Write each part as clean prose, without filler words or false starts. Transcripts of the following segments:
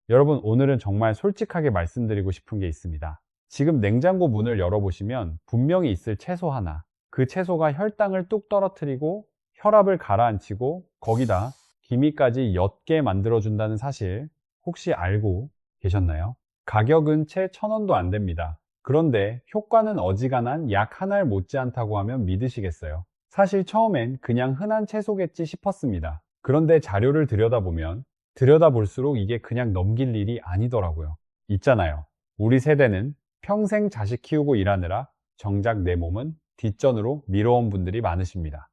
여러분, 오늘은 정말 솔직하게 말씀드리고 싶은 게 있습니다. 지금 냉장고 문을 열어보시면 분명히 있을 채소 하나. 그 채소가 혈당을 뚝 떨어뜨리고 혈압을 가라앉히고 거기다 기미까지 옅게 만들어준다는 사실 혹시 알고 계셨나요? 가격은 채 1,000원도 안 됩니다. 그런데 효과는 어지간한 약 한 알 못지않다고 하면 믿으시겠어요? 사실 처음엔 그냥 흔한 채소겠지 싶었습니다. 그런데 자료를 들여다보면 들여다볼수록 이게 그냥 넘길 일이 아니더라고요. 있잖아요. 우리 세대는 평생 자식 키우고 일하느라 정작 내 몸은 뒷전으로 미뤄온 분들이 많으십니다.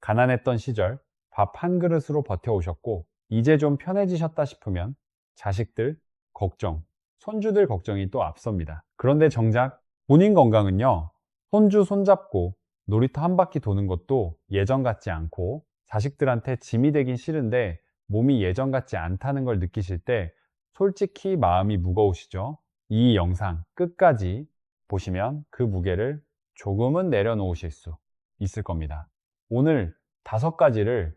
가난했던 시절 밥 한 그릇으로 버텨오셨고 이제 좀 편해지셨다 싶으면 자식들 걱정, 손주들 걱정이 또 앞섭니다. 그런데 정작 본인 건강은요, 손주 손잡고 놀이터 한 바퀴 도는 것도 예전 같지 않고 자식들한테 짐이 되긴 싫은데 몸이 예전 같지 않다는 걸 느끼실 때 솔직히 마음이 무거우시죠? 이 영상 끝까지 보시면 그 무게를 조금은 내려놓으실 수 있을 겁니다. 오늘 5가지를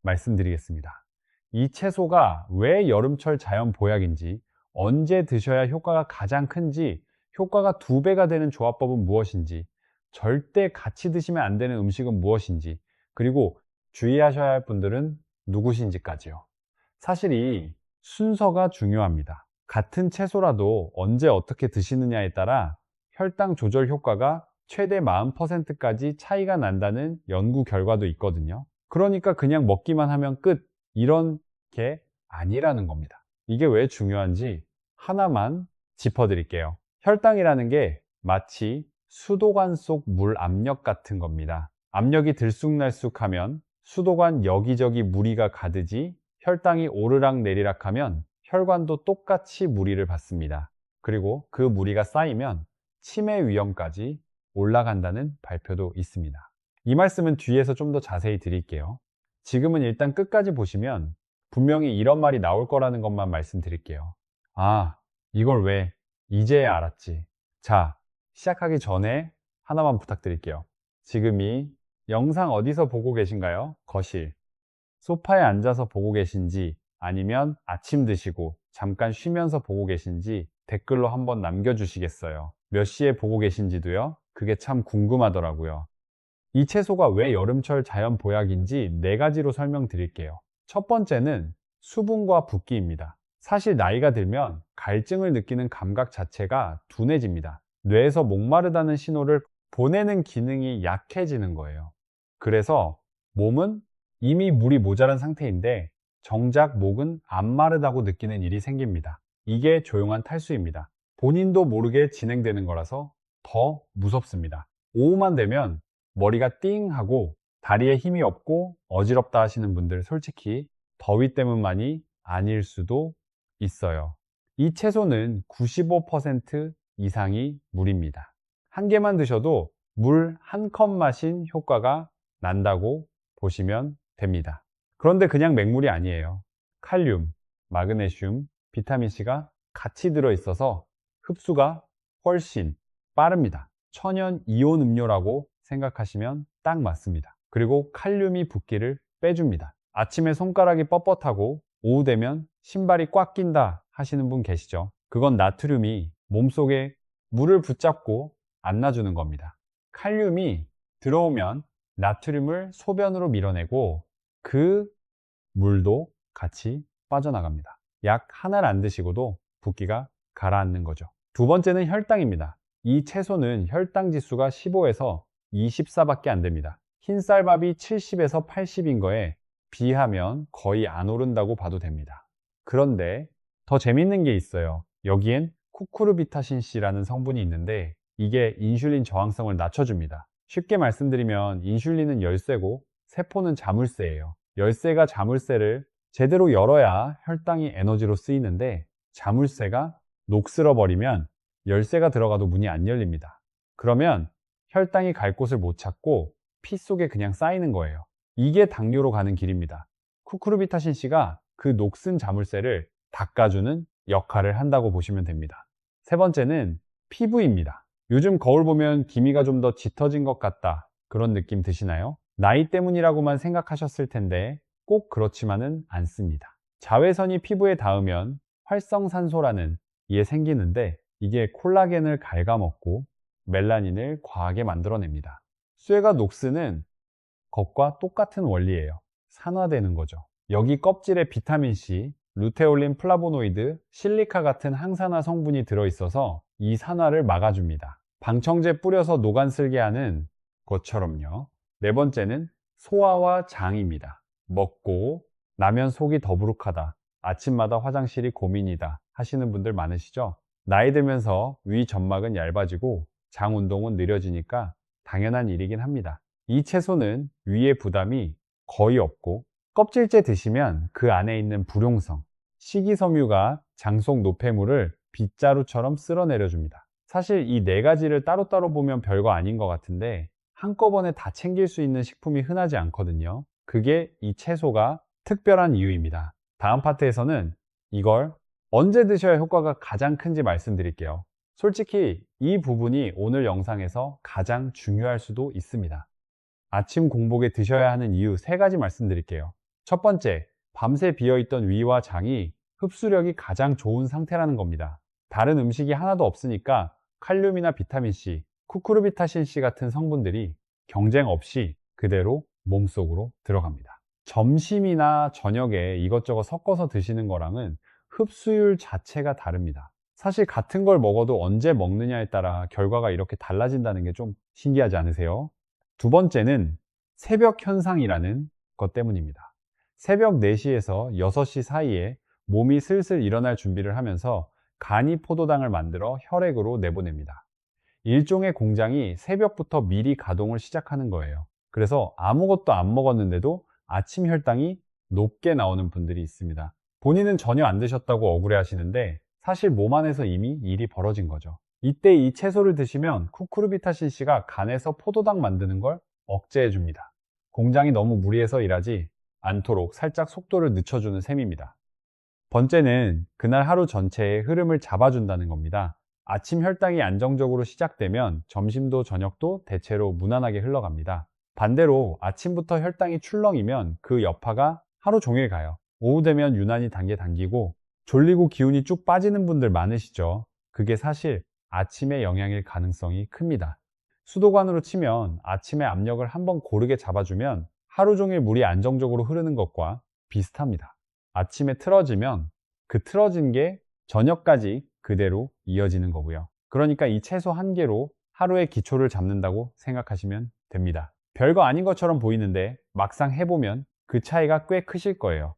말씀드리겠습니다. 이 채소가 왜 여름철 자연 보약인지, 언제 드셔야 효과가 가장 큰지, 효과가 2배가 되는 조합법은 무엇인지, 절대 같이 드시면 안 되는 음식은 무엇인지, 그리고 주의하셔야 할 분들은 누구신지까지요. 사실 이 순서가 중요합니다. 같은 채소라도 언제 어떻게 드시느냐에 따라 혈당 조절 효과가 최대 40%까지 차이가 난다는 연구 결과도 있거든요. 그러니까 그냥 먹기만 하면 끝, 이런 게 아니라는 겁니다. 이게 왜 중요한지 하나만 짚어드릴게요. 혈당이라는 게 마치 수도관 속 물 압력 같은 겁니다. 압력이 들쑥날쑥하면 수도관 여기저기 무리가 가득이 혈당이 오르락내리락 하면 혈관도 똑같이 무리를 받습니다. 그리고 그 무리가 쌓이면 치매 위험까지 올라간다는 발표도 있습니다. 이 말씀은 뒤에서 좀 더 자세히 드릴게요. 지금은 일단 끝까지 보시면 분명히 이런 말이 나올 거라는 것만 말씀드릴게요. 아, 이걸 왜 이제야 알았지. 자, 시작하기 전에 하나만 부탁드릴게요. 지금 이 영상 어디서 보고 계신가요? 거실, 소파에 앉아서 보고 계신지 아니면 아침 드시고 잠깐 쉬면서 보고 계신지 댓글로 한번 남겨주시겠어요? 몇 시에 보고 계신지도요? 그게 참 궁금하더라고요. 이 채소가 왜 여름철 자연 보약인지 4가지로 설명드릴게요. 첫 번째는 수분과 붓기입니다. 사실 나이가 들면 갈증을 느끼는 감각 자체가 둔해집니다. 뇌에서 목마르다는 신호를 보내는 기능이 약해지는 거예요. 그래서 몸은 이미 물이 모자란 상태인데 정작 목은 안 마르다고 느끼는 일이 생깁니다. 이게 조용한 탈수입니다. 본인도 모르게 진행되는 거라서 더 무섭습니다. 오후만 되면 머리가 띵 하고 다리에 힘이 없고 어지럽다 하시는 분들 솔직히 더위 때문만이 아닐 수도 있어요. 이 채소는 95% 이상이 물입니다. 한 개만 드셔도 물 한 컵 마신 효과가 난다고 보시면 됩니다. 그런데 그냥 맹물이 아니에요. 칼륨, 마그네슘, 비타민C가 같이 들어있어서 흡수가 훨씬 빠릅니다. 천연 이온 음료라고 생각하시면 딱 맞습니다. 그리고 칼륨이 붓기를 빼줍니다. 아침에 손가락이 뻣뻣하고 오후 되면 신발이 꽉 낀다 하시는 분 계시죠? 그건 나트륨이 몸속에 물을 붙잡고 안 놔주는 겁니다. 칼륨이 들어오면 나트륨을 소변으로 밀어내고 그 물도 같이 빠져나갑니다. 약 하나를 안 드시고도 붓기가 가라앉는 거죠. 두 번째는 혈당입니다. 이 채소는 혈당 지수가 15에서 24밖에 안 됩니다. 흰쌀밥이 70에서 80인 거에 비하면 거의 안 오른다고 봐도 됩니다. 그런데 더 재밌는 게 있어요. 여기엔 쿠쿠르비타신C라는 성분이 있는데 이게 인슐린 저항성을 낮춰줍니다. 쉽게 말씀드리면 인슐린은 열쇠고 세포는 자물쇠예요. 열쇠가 자물쇠를 제대로 열어야 혈당이 에너지로 쓰이는데 자물쇠가 녹슬어 버리면 열쇠가 들어가도 문이 안 열립니다. 그러면 혈당이 갈 곳을 못 찾고 피 속에 그냥 쌓이는 거예요. 이게 당뇨로 가는 길입니다. 쿠쿠르비타신C가 그 녹슨 자물쇠를 닦아주는 역할을 한다고 보시면 됩니다. 세 번째는 피부입니다. 요즘 거울 보면 기미가 좀 더 짙어진 것 같다, 그런 느낌 드시나요? 나이 때문이라고만 생각하셨을 텐데 꼭 그렇지만은 않습니다. 자외선이 피부에 닿으면 활성산소라는 게 생기는데 이게 콜라겐을 갉아먹고 멜라닌을 과하게 만들어냅니다. 쇠가 녹스는 것과 똑같은 원리예요. 산화되는 거죠. 여기 껍질에 비타민C, 루테올린 플라보노이드, 실리카 같은 항산화 성분이 들어있어서 이 산화를 막아줍니다. 방청제 뿌려서 노간 쓸게 하는 것처럼요. 네 번째는 소화와 장입니다. 먹고 나면 속이 더부룩하다, 아침마다 화장실이 고민이다 하시는 분들 많으시죠? 나이 들면서 위 점막은 얇아지고 장 운동은 느려지니까 당연한 일이긴 합니다. 이 채소는 위의 부담이 거의 없고 껍질째 드시면 그 안에 있는 불용성, 식이섬유가 장 속 노폐물을 빗자루처럼 쓸어내려 줍니다. 사실 이 네 가지를 따로따로 보면 별거 아닌 것 같은데 한꺼번에 다 챙길 수 있는 식품이 흔하지 않거든요. 그게 이 채소가 특별한 이유입니다. 다음 파트에서는 이걸 언제 드셔야 효과가 가장 큰지 말씀드릴게요. 솔직히 이 부분이 오늘 영상에서 가장 중요할 수도 있습니다. 아침 공복에 드셔야 하는 이유 3가지 말씀드릴게요. 첫 번째, 밤새 비어있던 위와 장이 흡수력이 가장 좋은 상태라는 겁니다. 다른 음식이 하나도 없으니까 칼륨이나 비타민C, 쿠쿠르비타신C 같은 성분들이 경쟁 없이 그대로 몸속으로 들어갑니다. 점심이나 저녁에 이것저것 섞어서 드시는 거랑은 흡수율 자체가 다릅니다. 사실 같은 걸 먹어도 언제 먹느냐에 따라 결과가 이렇게 달라진다는 게 좀 신기하지 않으세요? 두 번째는 새벽 현상이라는 것 때문입니다. 새벽 4시에서 6시 사이에 몸이 슬슬 일어날 준비를 하면서 간이 포도당을 만들어 혈액으로 내보냅니다. 일종의 공장이 새벽부터 미리 가동을 시작하는 거예요. 그래서 아무것도 안 먹었는데도 아침 혈당이 높게 나오는 분들이 있습니다. 본인은 전혀 안 드셨다고 억울해 하시는데 사실 몸 안에서 이미 일이 벌어진 거죠. 이때 이 채소를 드시면 쿠쿠르비타신C가 간에서 포도당 만드는 걸 억제해 줍니다. 공장이 너무 무리해서 일하지 않도록 살짝 속도를 늦춰주는 셈입니다. 번째는 그날 하루 전체의 흐름을 잡아준다는 겁니다. 아침 혈당이 안정적으로 시작되면 점심도 저녁도 대체로 무난하게 흘러갑니다. 반대로 아침부터 혈당이 출렁이면 그 여파가 하루 종일 가요. 오후 되면 유난히 단계 당기고 졸리고 기운이 쭉 빠지는 분들 많으시죠? 그게 사실 아침의 영향일 가능성이 큽니다. 수도관으로 치면 아침에 압력을 한번 고르게 잡아주면 하루 종일 물이 안정적으로 흐르는 것과 비슷합니다. 아침에 틀어지면 그 틀어진 게 저녁까지 그대로 이어지는 거고요. 그러니까 이 채소 한 개로 하루의 기초를 잡는다고 생각하시면 됩니다. 별거 아닌 것처럼 보이는데 막상 해보면 그 차이가 꽤 크실 거예요.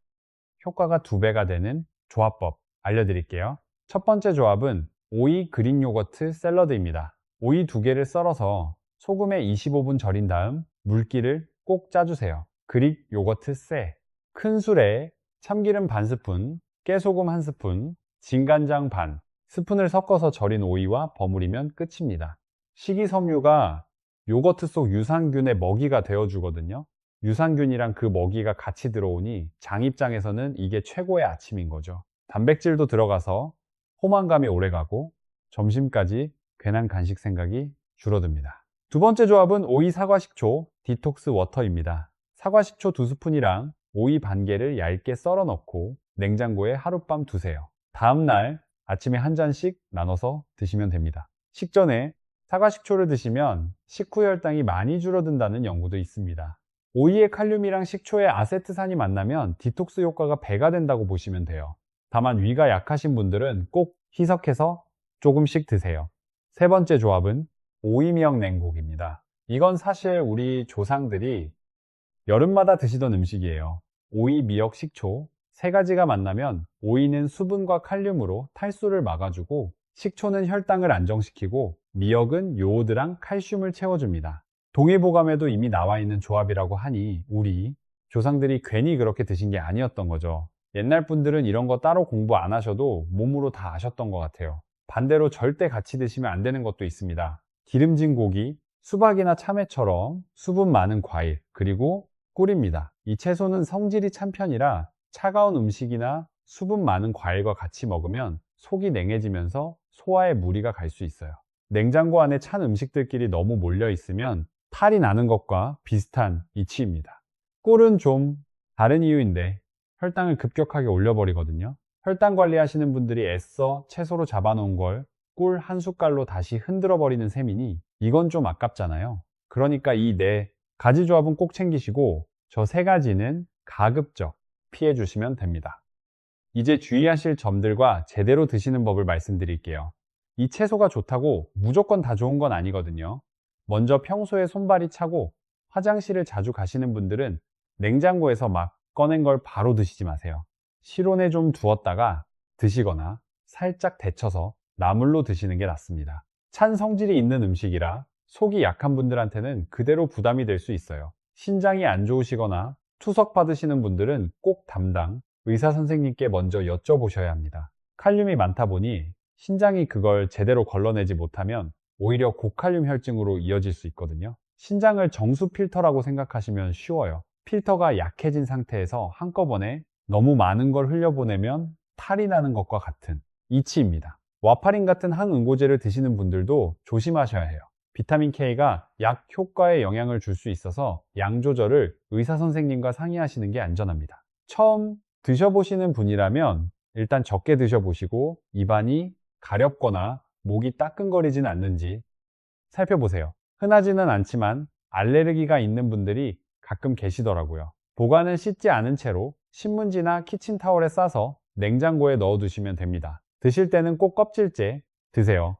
효과가 2배가 되는 조합법 알려드릴게요. 첫 번째 조합은 오이 그릭 요거트 샐러드입니다. 오이 2개를 썰어서 소금에 25분 절인 다음 물기를 꼭 짜주세요. 그릭 요거트 쎄, 큰 술에 참기름 반 스푼, 깨소금 1스푼, 진간장 반 스푼을 섞어서 절인 오이와 버무리면 끝입니다. 식이섬유가 요거트 속 유산균의 먹이가 되어주거든요. 유산균이랑 그 먹이가 같이 들어오니 장 입장에서는 이게 최고의 아침인 거죠. 단백질도 들어가서 포만감이 오래가고 점심까지 괜한 간식 생각이 줄어듭니다. 두 번째 조합은 오이 사과 식초 디톡스 워터입니다. 사과 식초 2스푼이랑 오이 반 개를 얇게 썰어 넣고 냉장고에 하룻밤 두세요. 다음날 아침에 한 잔씩 나눠서 드시면 됩니다. 식전에 사과 식초를 드시면 식후 혈당이 많이 줄어든다는 연구도 있습니다. 오이의 칼륨이랑 식초의 아세트산이 만나면 디톡스 효과가 배가 된다고 보시면 돼요. 다만 위가 약하신 분들은 꼭 희석해서 조금씩 드세요. 세 번째 조합은 오이미역 냉국입니다. 이건 사실 우리 조상들이 여름마다 드시던 음식이에요. 오이, 미역, 식초 3가지가 만나면 오이는 수분과 칼륨으로 탈수를 막아주고 식초는 혈당을 안정시키고 미역은 요오드랑 칼슘을 채워줍니다. 동의보감에도 이미 나와 있는 조합이라고 하니 우리 조상들이 괜히 그렇게 드신 게 아니었던 거죠. 옛날 분들은 이런 거 따로 공부 안 하셔도 몸으로 다 아셨던 것 같아요. 반대로 절대 같이 드시면 안 되는 것도 있습니다. 기름진 고기, 수박이나 참외처럼 수분 많은 과일, 그리고 꿀입니다. 이 채소는 성질이 찬 편이라 차가운 음식이나 수분 많은 과일과 같이 먹으면 속이 냉해지면서 소화에 무리가 갈 수 있어요. 냉장고 안에 찬 음식들끼리 너무 몰려 있으면 탈이 나는 것과 비슷한 이치입니다. 꿀은 좀 다른 이유인데 혈당을 급격하게 올려버리거든요. 혈당 관리하시는 분들이 애써 채소로 잡아놓은 걸 꿀 한 숟갈로 다시 흔들어 버리는 셈이니 이건 좀 아깝잖아요. 그러니까 이 네 가지 조합은 꼭 챙기시고 저 세 가지는 가급적 피해 주시면 됩니다. 이제 주의하실 점들과 제대로 드시는 법을 말씀드릴게요. 이 채소가 좋다고 무조건 다 좋은 건 아니거든요. 먼저 평소에 손발이 차고 화장실을 자주 가시는 분들은 냉장고에서 막 꺼낸 걸 바로 드시지 마세요. 실온에 좀 두었다가 드시거나 살짝 데쳐서 나물로 드시는 게 낫습니다. 찬 성질이 있는 음식이라 속이 약한 분들한테는 그대로 부담이 될 수 있어요. 신장이 안 좋으시거나 투석 받으시는 분들은 꼭 담당 의사 선생님께 먼저 여쭤보셔야 합니다. 칼륨이 많다 보니 신장이 그걸 제대로 걸러내지 못하면 오히려 고칼륨 혈증으로 이어질 수 있거든요. 신장을 정수 필터라고 생각하시면 쉬워요. 필터가 약해진 상태에서 한꺼번에 너무 많은 걸 흘려보내면 탈이 나는 것과 같은 이치입니다. 와파린 같은 항응고제를 드시는 분들도 조심하셔야 해요. 비타민 K가 약 효과에 영향을 줄 수 있어서 양 조절을 의사 선생님과 상의하시는 게 안전합니다. 처음 드셔보시는 분이라면 일단 적게 드셔보시고 입안이 가렵거나 목이 따끔거리진 않는지 살펴보세요. 흔하지는 않지만 알레르기가 있는 분들이 가끔 계시더라고요. 보관은 씻지 않은 채로 신문지나 키친타월에 싸서 냉장고에 넣어 두시면 됩니다. 드실 때는 꼭 껍질째 드세요.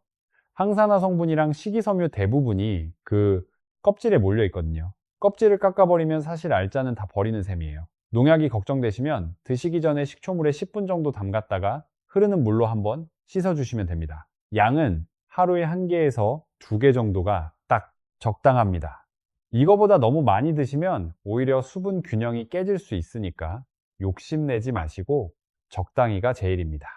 항산화 성분이랑 식이섬유 대부분이 그 껍질에 몰려 있거든요. 껍질을 깎아버리면 사실 알짜는 다 버리는 셈이에요. 농약이 걱정되시면 드시기 전에 식초물에 10분 정도 담갔다가 흐르는 물로 한번 씻어주시면 됩니다. 양은 하루에 1개에서 2개 정도가 딱 적당합니다. 이거보다 너무 많이 드시면 오히려 수분 균형이 깨질 수 있으니까 욕심내지 마시고 적당히가 제일입니다.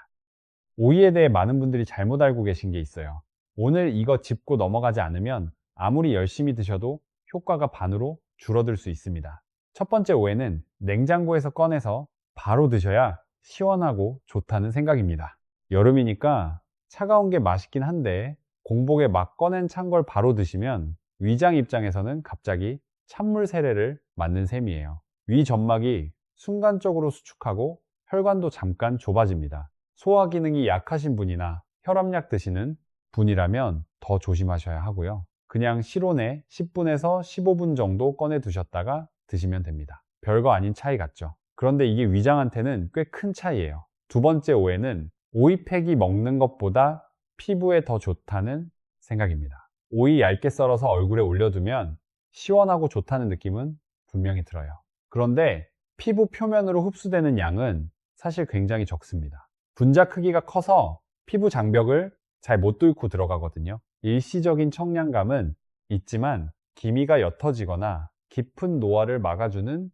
오이에 대해 많은 분들이 잘못 알고 계신 게 있어요. 오늘 이거 짚고 넘어가지 않으면 아무리 열심히 드셔도 효과가 반으로 줄어들 수 있습니다. 첫 번째 오해는 냉장고에서 꺼내서 바로 드셔야 시원하고 좋다는 생각입니다. 여름이니까 차가운 게 맛있긴 한데 공복에 막 꺼낸 찬 걸 바로 드시면 위장 입장에서는 갑자기 찬물 세례를 맞는 셈이에요. 위 점막이 순간적으로 수축하고 혈관도 잠깐 좁아집니다. 소화 기능이 약하신 분이나 혈압약 드시는 분이라면 더 조심하셔야 하고요. 그냥 실온에 10분에서 15분 정도 꺼내 두셨다가 드시면 됩니다. 별거 아닌 차이 같죠? 그런데 이게 위장한테는 꽤 큰 차이예요. 두 번째 오해는 오이팩이 먹는 것보다 피부에 더 좋다는 생각입니다. 오이 얇게 썰어서 얼굴에 올려두면 시원하고 좋다는 느낌은 분명히 들어요. 그런데 피부 표면으로 흡수되는 양은 사실 굉장히 적습니다. 분자 크기가 커서 피부 장벽을 잘 못 뚫고 들어가거든요. 일시적인 청량감은 있지만 기미가 옅어지거나 깊은 노화를 막아주는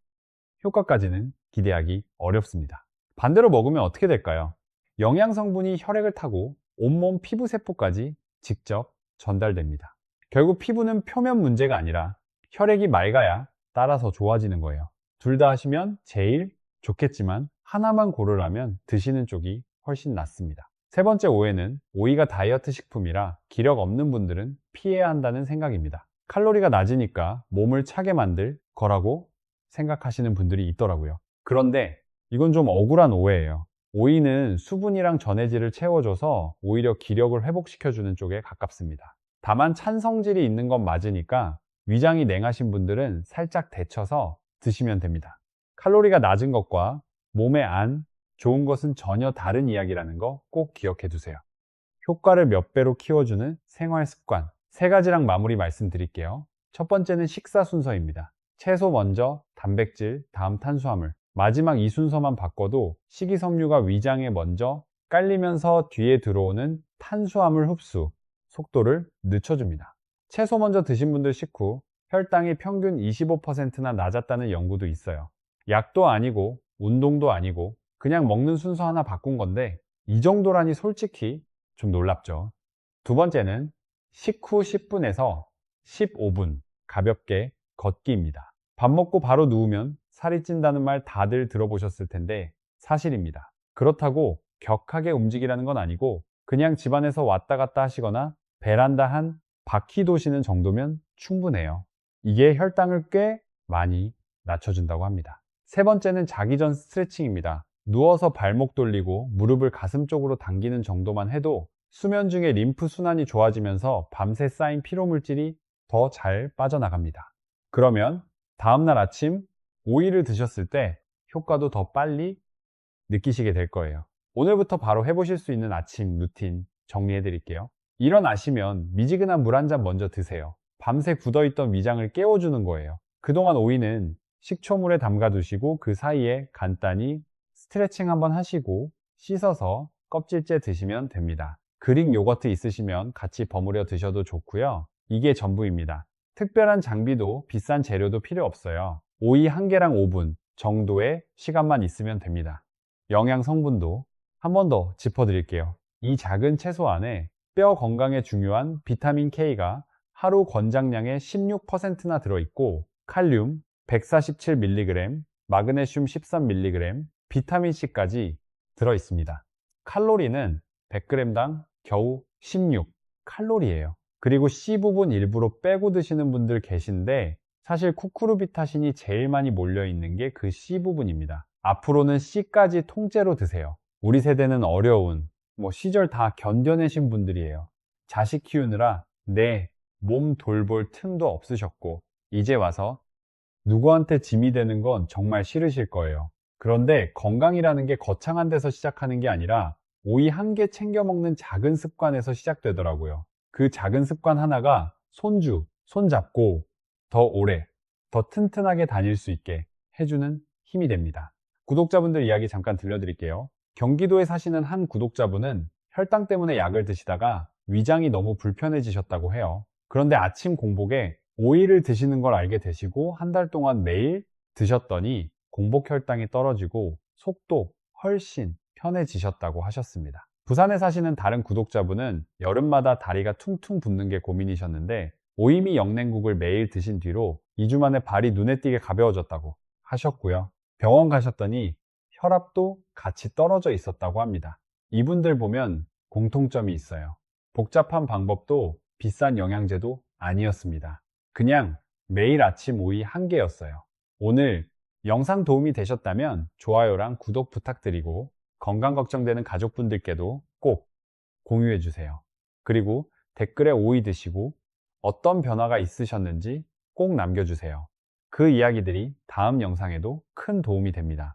효과까지는 기대하기 어렵습니다. 반대로 먹으면 어떻게 될까요? 영양 성분이 혈액을 타고 온몸 피부 세포까지 직접 전달됩니다. 결국 피부는 표면 문제가 아니라 혈액이 맑아야 따라서 좋아지는 거예요. 둘 다 하시면 제일 좋겠지만 하나만 고르라면 드시는 쪽이 훨씬 낫습니다. 세 번째 오해는 오이가 다이어트 식품이라 기력 없는 분들은 피해야 한다는 생각입니다. 칼로리가 낮으니까 몸을 차게 만들 거라고 생각하시는 분들이 있더라고요. 그런데 이건 좀 억울한 오해예요. 오이는 수분이랑 전해질을 채워줘서 오히려 기력을 회복시켜주는 쪽에 가깝습니다. 다만 찬 성질이 있는 건 맞으니까 위장이 냉하신 분들은 살짝 데쳐서 드시면 됩니다. 칼로리가 낮은 것과 몸에 안 좋은 것은 전혀 다른 이야기라는 거 꼭 기억해 두세요. 효과를 몇 배로 키워주는 생활 습관 세 가지랑 마무리 말씀드릴게요. 첫 번째는 식사 순서입니다. 채소 먼저, 단백질, 다음 탄수화물. 마지막 이 순서만 바꿔도 식이섬유가 위장에 먼저 깔리면서 뒤에 들어오는 탄수화물 흡수 속도를 늦춰줍니다. 채소 먼저 드신 분들 식후 혈당이 평균 25%나 낮았다는 연구도 있어요. 약도 아니고 운동도 아니고 그냥 먹는 순서 하나 바꾼 건데 이 정도라니 솔직히 좀 놀랍죠. 두 번째는 식후 10분에서 15분 가볍게 걷기입니다. 밥 먹고 바로 누우면 살이 찐다는 말 다들 들어보셨을 텐데 사실입니다. 그렇다고 격하게 움직이라는 건 아니고 그냥 집안에서 왔다 갔다 하시거나 베란다 한 바퀴 도시는 정도면 충분해요. 이게 혈당을 꽤 많이 낮춰준다고 합니다. 세 번째는 자기 전 스트레칭입니다. 누워서 발목 돌리고 무릎을 가슴 쪽으로 당기는 정도만 해도 수면 중에 림프 순환이 좋아지면서 밤새 쌓인 피로 물질이 더 잘 빠져나갑니다. 그러면 다음날 아침 오이를 드셨을 때 효과도 더 빨리 느끼시게 될 거예요. 오늘부터 바로 해보실 수 있는 아침 루틴 정리해 드릴게요. 일어나시면 미지근한 물 한 잔 먼저 드세요. 밤새 굳어있던 위장을 깨워주는 거예요. 그동안 오이는 식초물에 담가 두시고 그 사이에 간단히 스트레칭 한번 하시고 씻어서 껍질째 드시면 됩니다. 그릭 요거트 있으시면 같이 버무려 드셔도 좋고요. 이게 전부입니다. 특별한 장비도 비싼 재료도 필요 없어요. 오이 1개랑 5분 정도의 시간만 있으면 됩니다. 영양 성분도 한 번 더 짚어드릴게요. 이 작은 채소 안에 뼈 건강에 중요한 비타민 K가 하루 권장량의 16%나 들어있고 칼륨 147mg, 마그네슘 13mg, 비타민C까지 들어있습니다. 칼로리는 100g당 겨우 16칼로리예요. 그리고 C 부분 일부러 빼고 드시는 분들 계신데 사실 쿠쿠르비타신이 제일 많이 몰려있는 게 그 C 부분입니다. 앞으로는 C까지 통째로 드세요. 우리 세대는 어려운 시절 다 견뎌내신 분들이에요. 자식 키우느라 내 몸 돌볼 틈도 없으셨고 이제 와서 누구한테 짐이 되는 건 정말 싫으실 거예요. 그런데 건강이라는 게 거창한 데서 시작하는 게 아니라 오이 1개 챙겨 먹는 작은 습관에서 시작되더라고요. 그 작은 습관 하나가 손잡고 더 오래, 더 튼튼하게 다닐 수 있게 해주는 힘이 됩니다. 구독자분들 이야기 잠깐 들려드릴게요. 경기도에 사시는 한 구독자분은 혈당 때문에 약을 드시다가 위장이 너무 불편해지셨다고 해요. 그런데 아침 공복에 오이를 드시는 걸 알게 되시고 한 달 동안 매일 드셨더니 공복 혈당이 떨어지고 속도 훨씬 편해지셨다고 하셨습니다. 부산에 사시는 다른 구독자분은 여름마다 다리가 퉁퉁 붓는 게 고민이셨는데 오이미 영냉국을 매일 드신 뒤로 2주 만에 발이 눈에 띄게 가벼워졌다고 하셨고요. 병원 가셨더니 혈압도 같이 떨어져 있었다고 합니다. 이분들 보면 공통점이 있어요. 복잡한 방법도 비싼 영양제도 아니었습니다. 그냥 매일 아침 오이 1개였어요. 오늘 영상 도움이 되셨다면 좋아요랑 구독 부탁드리고 건강 걱정되는 가족분들께도 꼭 공유해 주세요. 그리고 댓글에 오이 드시고 어떤 변화가 있으셨는지 꼭 남겨주세요. 그 이야기들이 다음 영상에도 큰 도움이 됩니다.